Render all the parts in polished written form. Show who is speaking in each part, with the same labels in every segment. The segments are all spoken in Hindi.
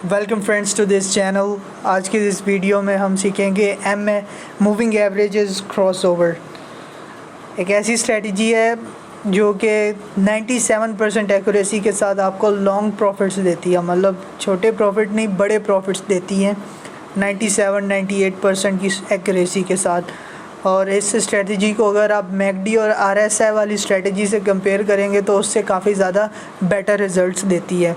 Speaker 1: Welcome friends to this channel. आज की इस वीडियो में हम सीखेंगे एमए मूविंग एवरेजेस क्रॉसओवर। एक ऐसी स्ट्रेटजी है जो कि 97% एक्यूरेसी के साथ आपको लॉन्ग प्रॉफिट्स देती है, मतलब छोटे प्रॉफिट नहीं बड़े प्रॉफिट्स देती हैं 97-98% की एक्यूरेसी के साथ। और इस स्ट्रेटजी को अगर आप मैकडी और आरएसआई वाली स्ट्रेटजी से कंपेयर करेंगे तो उससे काफ़ी ज़्यादा बेटर रिजल्ट्स देती है।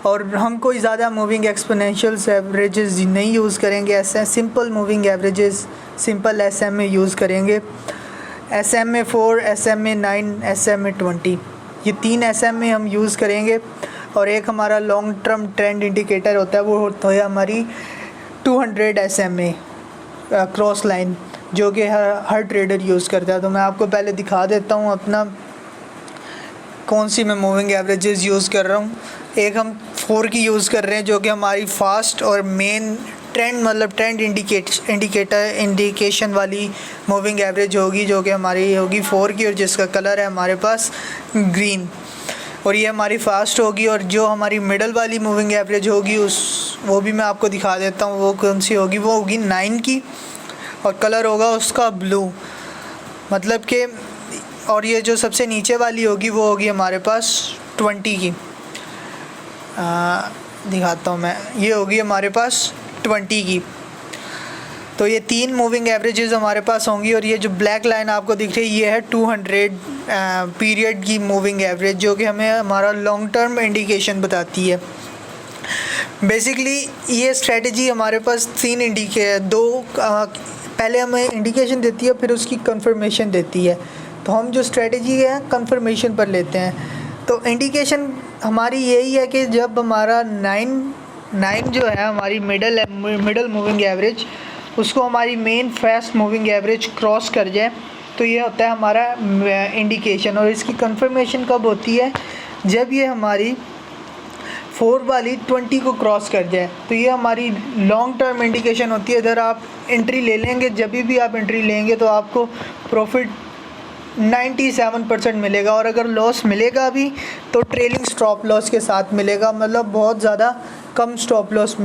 Speaker 1: और हम कोई ज़्यादा मूविंग एक्सपोनेंशियल्स एवरेजेस नहीं यूज़ करेंगे, ऐसे simple moving averages simple SMA use करेंगे। SMA 4, SMA 9, SMA 20 ये 3 SMA हम यूज़ करेंगे। और एक हमारा लॉन्ग टर्म ट्रेंड इंडिकेटर होता है, वो होता है हमारी 200 SMA क्रॉस लाइन, जो कि हर ट्रेडर यूज़ करता है। तो मैं आपको पहले दिखा देता हूँ अपना कौन सी मैं मूविंग एवरेजेस यूज़ कर रहा हूँ। एक हम 4 की यूज़ कर रहे हैं जो कि हमारी फास्ट और मेन ट्रेंड मतलब ट्रेंड इंडिकेशन वाली मूविंग एवरेज होगी, जो कि हमारी होगी 4 की और जिसका कलर है हमारे पास ग्रीन, और ये हमारी फास्ट होगी। और जो हमारी मिडल वाली मूविंग एवरेज होगी वो भी मैं आपको दिखा देता हूँ वो कौन सी होगी। वो होगी 9 की और कलर होगा उसका ब्लू, मतलब कि। और ये जो सबसे नीचे वाली होगी वो होगी हमारे पास 20 की, दिखाता हूँ मैं, ये होगी हमारे पास 20 की। तो ये 3 मूविंग एवरेजेस हमारे पास होंगी। और ये जो ब्लैक लाइन आपको दिख रही है ये है 200 पीरियड की मूविंग एवरेज, जो कि हमें हमारा लॉन्ग टर्म इंडिकेशन बताती है। बेसिकली ये स्ट्रेटजी हमारे पास 2 पहले हमें इंडिकेशन देती है, फिर उसकी कंफर्मेशन देती है। तो हम जो स्ट्रेटजी है कंफर्मेशन पर लेते हैं। तो इंडिकेशन हमारी यही है कि जब हमारा 9 जो है हमारी मिडल मूविंग एवरेज, उसको हमारी main fast moving average cross कर जाए, तो ये होता है हमारा इंडिकेशन। और इसकी कंफर्मेशन कब होती है? जब ये हमारी 4 वाली 20 को क्रॉस कर जाए, तो ये हमारी लॉन्ग टर्म इंडिकेशन होती है। इधर आप एंट्री ले लेंगे, जब भी आप एंट्री लेंगे तो आपको प्रॉफिट 97% मिलेगा। और अगर लॉस मिलेगा भी तो ट्रेलिंग स्टॉप लॉस के साथ मिलेगा, मतलब बहुत ज़्यादा कम स्टॉप लॉस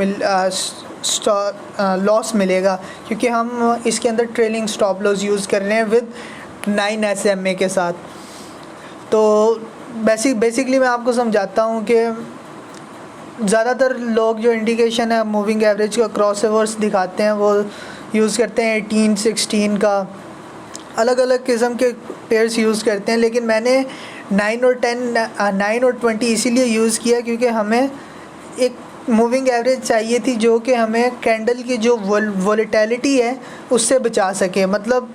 Speaker 1: मिलेगा, क्योंकि हम इसके अंदर ट्रेलिंग स्टॉप लॉस यूज़ कर रहे हैं विद 9 SMA के साथ। तो बेसिकली मैं आपको समझाता हूँ कि ज़्यादातर लोग जो इंडिकेशन है मूविंग एवरेज का क्रॉस ओवर्स दिखाते हैं वो यूज़ करते हैं 18, 16 का, अलग अलग किस्म के पेयर्स यूज़ करते हैं। लेकिन मैंने 9 और 20 इसीलिए यूज़ किया क्योंकि हमें एक मूविंग एवरेज चाहिए थी जो कि हमें कैंडल की जो वोलेटिलिटी है उससे बचा सके। मतलब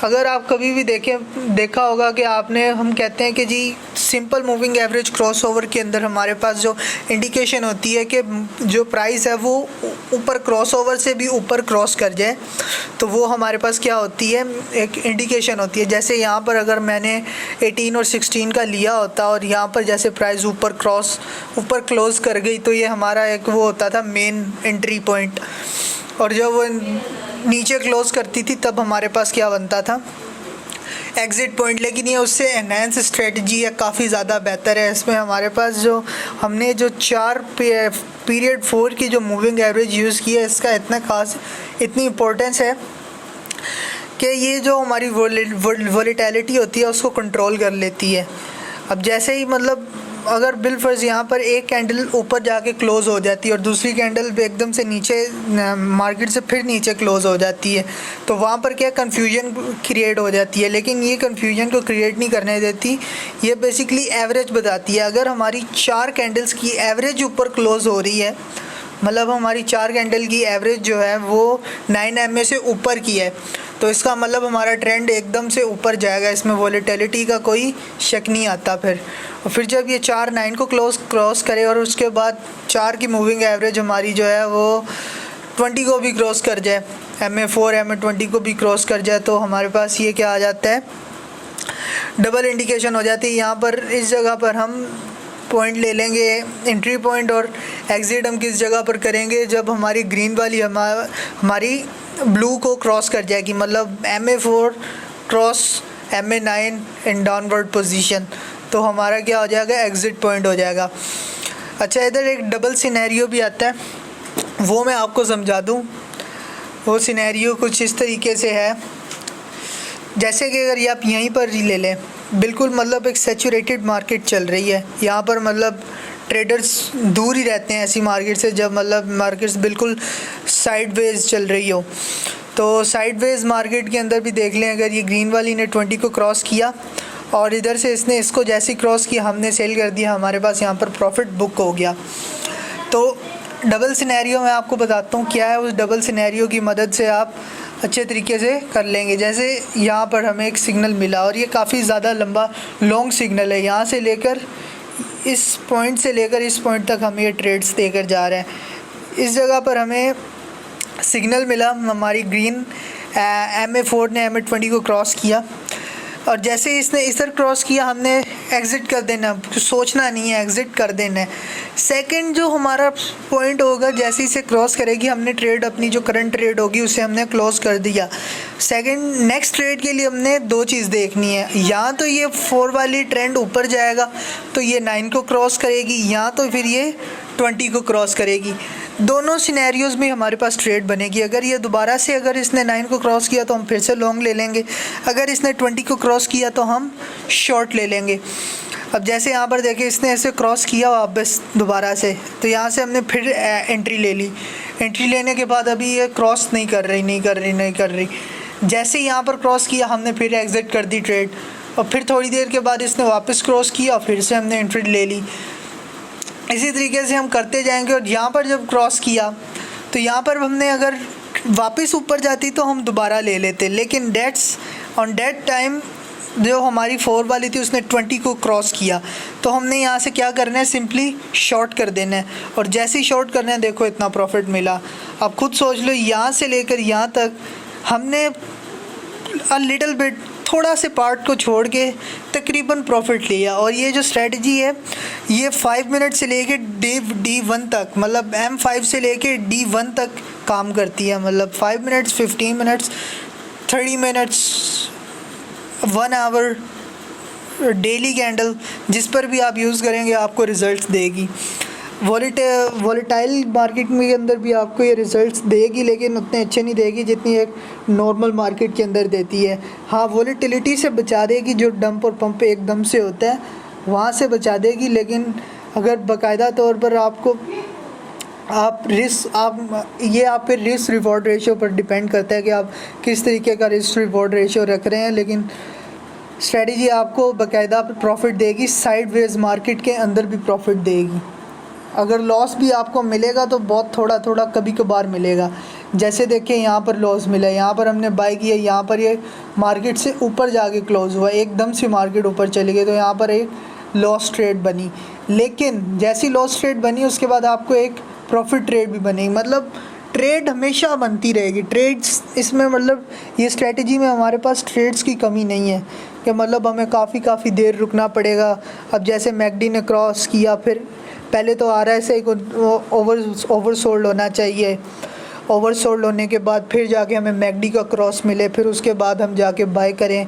Speaker 1: अगर आप कभी भी देखा होगा कि हम कहते हैं कि जी सिंपल मूविंग एवरेज क्रॉसओवर के अंदर हमारे पास जो इंडिकेशन होती है कि जो प्राइस है वो ऊपर क्रॉसओवर से भी ऊपर क्रॉस कर जाए, तो वो हमारे पास क्या होती है, एक इंडिकेशन होती है। जैसे यहाँ पर अगर मैंने 18 और 16 का लिया होता और यहाँ पर जैसे प्राइस ऊपर क्लोज कर गई, तो ये हमारा एक वो होता था मेन एंट्री पॉइंट। और जब वो नीचे क्लोज करती थी तब हमारे पास क्या बनता था, एग्ज़िट पॉइंट। लेकिन ये उससे एनहांस स्ट्रेटजी है, काफ़ी ज़्यादा बेहतर है। इसमें हमारे पास हमने 4 पीरियड 4 की जो मूविंग एवरेज यूज़ की है, इसका इतनी इम्पोर्टेंस है कि ये जो हमारी वोलेटिलिटी होती है उसको कंट्रोल कर लेती है। अब जैसे ही मतलब अगर बिलफर्ज यहाँ पर एक कैंडल ऊपर जाके क्लोज़ हो जाती है और दूसरी कैंडल एकदम से नीचे मार्केट से फिर नीचे क्लोज़ हो जाती है, तो वहाँ पर क्या कन्फ्यूजन क्रिएट हो जाती है। लेकिन ये कन्फ्यूजन को क्रिएट नहीं करने देती, ये बेसिकली एवरेज बताती है। अगर हमारी 4 कैंडल्स की एवरेज ऊपर क्लोज़ हो रही है, मतलब हमारी 4 कैंडल की एवरेज जो है वो 9 MA से ऊपर की है, तो इसका मतलब हमारा ट्रेंड एकदम से ऊपर जाएगा, इसमें वोलेटिलिटी का कोई शक नहीं आता। फिर जब ये 4 9 को क्रॉस करे और उसके बाद 4 की मूविंग एवरेज हमारी जो है वो 20 को भी क्रॉस कर जाए, MA 4 MA 20 को भी क्रॉस कर जाए, तो हमारे पास ये क्या आ जाता है, डबल इंडिकेशन हो जाती है। यहाँ पर इस जगह पर हम पॉइंट ले लेंगे एंट्री पॉइंट, और एग्ज़िट हम किस जगह पर करेंगे, जब हमारी ग्रीन वाली हमारी ब्लू को क्रॉस कर जाएगी, मतलब MA 4 cross MA 9 in downward position, तो हमारा क्या हो जाएगा, एग्ज़िट पॉइंट हो जाएगा। अच्छा, इधर एक डबल सिनेरियो भी आता है, वो मैं आपको समझा दूँ। वो सिनेरियो कुछ इस तरीके से है, जैसे कि अगर ये आप यहीं पर ही ले लें, बिल्कुल मतलब एक सैचुरेटेड मार्केट चल रही है यहाँ पर, मतलब ट्रेडर्स दूर ही रहते हैं ऐसी मार्केट से जब मतलब मार्केट्स बिल्कुल साइडवेज चल रही हो। तो साइडवेज मार्केट के अंदर भी देख लें, अगर ये ग्रीन वाली ने 20 को क्रॉस किया और इधर से इसने इसको जैसे क्रॉस किया, हमने सेल कर दिया, हमारे पास यहाँ पर प्रॉफिट बुक हो गया। तो डबल सिनेरियो मैं आपको बताता हूँ क्या है। उस डबल सिनेरियो की मदद से आप अच्छे तरीके से कर लेंगे। जैसे यहाँ पर हमें एक सिग्नल मिला और ये काफ़ी ज़्यादा लंबा लॉन्ग सिग्नल है, यहाँ से लेकर इस पॉइंट से लेकर इस पॉइंट तक हम ये ट्रेड्स देकर जा रहे हैं। इस जगह पर हमें सिग्नल मिला, हमारी ग्रीन MA4 ने MA20 को क्रॉस किया और जैसे इसने इस तरह क्रॉस किया, हमने एग्ज़िट कर देना, सोचना नहीं है, एग्ज़िट कर देना है। सेकंड जो हमारा पॉइंट होगा, जैसे इसे क्रॉस करेगी, हमने ट्रेड अपनी जो करंट ट्रेड होगी उसे हमने क्लोज कर दिया। सेकंड नेक्स्ट ट्रेड के लिए हमने दो चीज़ देखनी है, या तो ये 4 वाली ट्रेंड ऊपर जाएगा तो ये 9 को क्रॉस करेगी, या तो फिर ये 20 को क्रॉस करेगी। दोनों सिनेरियोज़ में हमारे पास ट्रेड बनेगी। अगर ये दोबारा से अगर इसने 9 को क्रॉस किया तो हम फिर से लॉन्ग ले लेंगे, अगर इसने 20 को क्रॉस किया तो हम शॉर्ट ले लेंगे। अब जैसे यहाँ पर देखें, इसने ऐसे क्रॉस किया वापस दोबारा से, तो यहाँ से हमने फिर एंट्री ले ली। एंट्री लेने के बाद अभी ये क्रॉस नहीं कर रही। जैसे यहाँ पर क्रॉस किया, हमने फिर एग्ज़िट कर दी ट्रेड, और फिर थोड़ी देर के बाद इसने वापस क्रॉस किया और फिर से हमने एंट्री ले ली। इसी तरीके से हम करते जाएंगे। और यहाँ पर जब क्रॉस किया तो यहाँ पर हमने अगर वापस ऊपर जाती तो हम दोबारा ले लेते, लेकिन ऑन दैट टाइम जो हमारी 4 वाली थी उसने 20 को क्रॉस किया, तो हमने यहाँ से क्या करना है, सिंपली शॉर्ट कर देना है। और जैसे ही शॉर्ट करना है, देखो इतना प्रॉफिट मिला। अब खुद सोच लो, यहाँ से लेकर यहाँ तक हमने लिटिल बिट, थोड़ा से पार्ट को छोड़ के तकरीबन प्रॉफिट लिया। और ये जो स्ट्रेटजी है, ये 5 मिनट से लेके D1 तक, मतलब M5 से लेके D1 तक काम करती है। मतलब 5 minutes, 15 minutes, 30 minutes, 1 hour, daily candle, जिस पर भी आप यूज़ करेंगे आपको रिज़ल्ट्स देगी। वॉलेटाइल मार्केट के अंदर भी आपको ये रिज़ल्ट्स देगी, लेकिन उतने अच्छे नहीं देगी जितनी एक नॉर्मल मार्केट के अंदर देती है। हाँ, वॉलेटिलिटी से बचा देगी, जो डंप और पंप एकदम से होता है वहाँ से बचा देगी। लेकिन अगर बाकायदा तौर पर ये आप पे रिस्क रिवॉर्ड रेशियो पर डिपेंड करता है कि आप किस तरीके का रिस्क रिवॉर्ड रेशियो रख रहे हैं। लेकिन स्ट्रेटजी आपको बाकायदा प्रॉफिट देगी, साइडवेज मार्केट के अंदर भी प्रॉफिट देगी। अगर लॉस भी आपको मिलेगा तो बहुत थोड़ा कभी कभार मिलेगा। जैसे देखिए यहाँ पर लॉस मिला, यहाँ पर हमने बाई किया, यहाँ पर ये मार्केट से ऊपर जाके क्लोज हुआ, एकदम से मार्केट ऊपर चली गई, तो यहाँ पर एक लॉस ट्रेड बनी। लेकिन जैसी लॉस ट्रेड बनी उसके बाद आपको एक प्रॉफिट ट्रेड भी बनेगी। मतलब ट्रेड हमेशा बनती रहेगी। ट्रेड्स इसमें, मतलब ये स्ट्रेटजी में हमारे पास ट्रेड्स की कमी नहीं है कि मतलब हमें काफ़ी देर रुकना पड़ेगा। अब जैसे मैकडी ने क्रॉस किया, फिर पहले तो RSI को ओवरसोल्ड होना चाहिए, ओवरसोल्ड होने के बाद फिर जाके हमें मैकडी का क्रॉस मिले, फिर उसके बाद हम जाके बाय करें।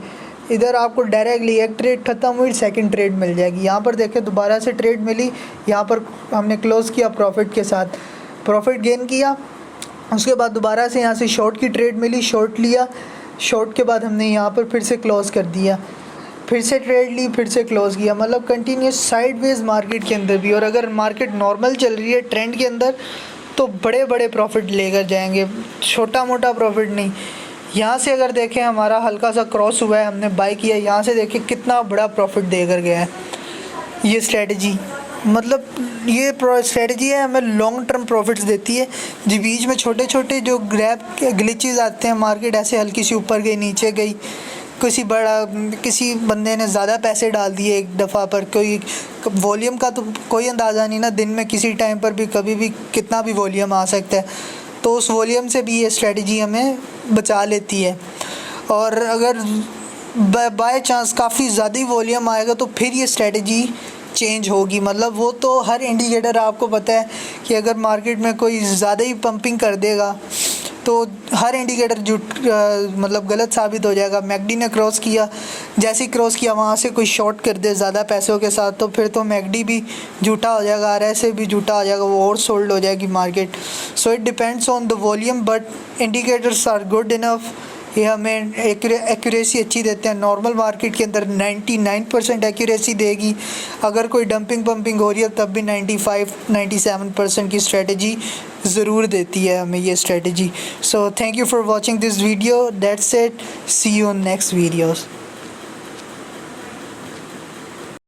Speaker 1: इधर आपको डायरेक्टली एक ट्रेड ख़त्म हुई, सेकंड ट्रेड मिल जाएगी। यहाँ पर देखें दोबारा से ट्रेड मिली, यहाँ पर हमने क्लोज़ किया प्रॉफिट के साथ, प्रॉफिट गेन किया। उसके बाद दोबारा से यहाँ से शॉर्ट की ट्रेड मिली, शॉर्ट लिया, शॉर्ट के बाद हमने यहाँ पर फिर से क्लोज़ कर दिया, फिर से ट्रेड ली, फिर से क्लोज़ किया। मतलब कंटिन्यूस साइडवेज मार्केट के अंदर भी। और अगर मार्केट नॉर्मल चल रही है ट्रेंड के अंदर तो बड़े प्रॉफिट लेकर जाएंगे, छोटा मोटा प्रॉफिट नहीं। यहाँ से अगर देखें हमारा हल्का सा क्रॉस हुआ है, हमने बाय किया, यहाँ से देखें कितना बड़ा प्रॉफिट देकर गया है ये स्ट्रेटजी। मतलब ये स्ट्रेटजी है, हमें लॉन्ग टर्म प्रॉफिट्स देती है। जो बीच में छोटे छोटे जो ग्लिचेस आते हैं, मार्केट ऐसे हल्की सी ऊपर गई, नीचे गई, किसी बंदे ने ज़्यादा पैसे डाल दिए एक दफ़ा पर, कोई वॉल्यूम का तो कोई अंदाज़ा नहीं ना, दिन में किसी टाइम पर भी कभी भी कितना भी वॉल्यूम आ सकता है, तो उस वॉल्यूम से भी ये स्ट्रेटजी हमें बचा लेती है। और अगर बाय चांस काफ़ी ज़्यादा वॉल्यूम आएगा तो फिर ये स्ट्रेटजी चेंज होगी। मतलब वो तो हर इंडिकेटर आपको पता है कि अगर मार्केट में कोई ज़्यादा ही पंपिंग कर देगा तो हर इंडिकेटर मतलब गलत साबित हो जाएगा। मैकडी ने क्रॉस किया, जैसे ही क्रॉस किया वहाँ से कोई शॉर्ट कर दे ज़्यादा पैसों के साथ, तो फिर तो मैकडी भी झूठा हो जाएगा, RSI भी झूठा हो जाएगा, वो और सोल्ड हो जाएगी market. So it depends on the volume, but indicators are good enough. ये हमें एक्यूरेसी अच्छी देते हैं। नॉर्मल मार्केट के अंदर 99% एक्यूरेसी देगी, अगर कोई डंपिंग पंपिंग हो रही है तब भी 95-97% की स्ट्रेटजी ज़रूर देती है हमें ये strategy. So thank you for watching this video, that's it, see you in next videos.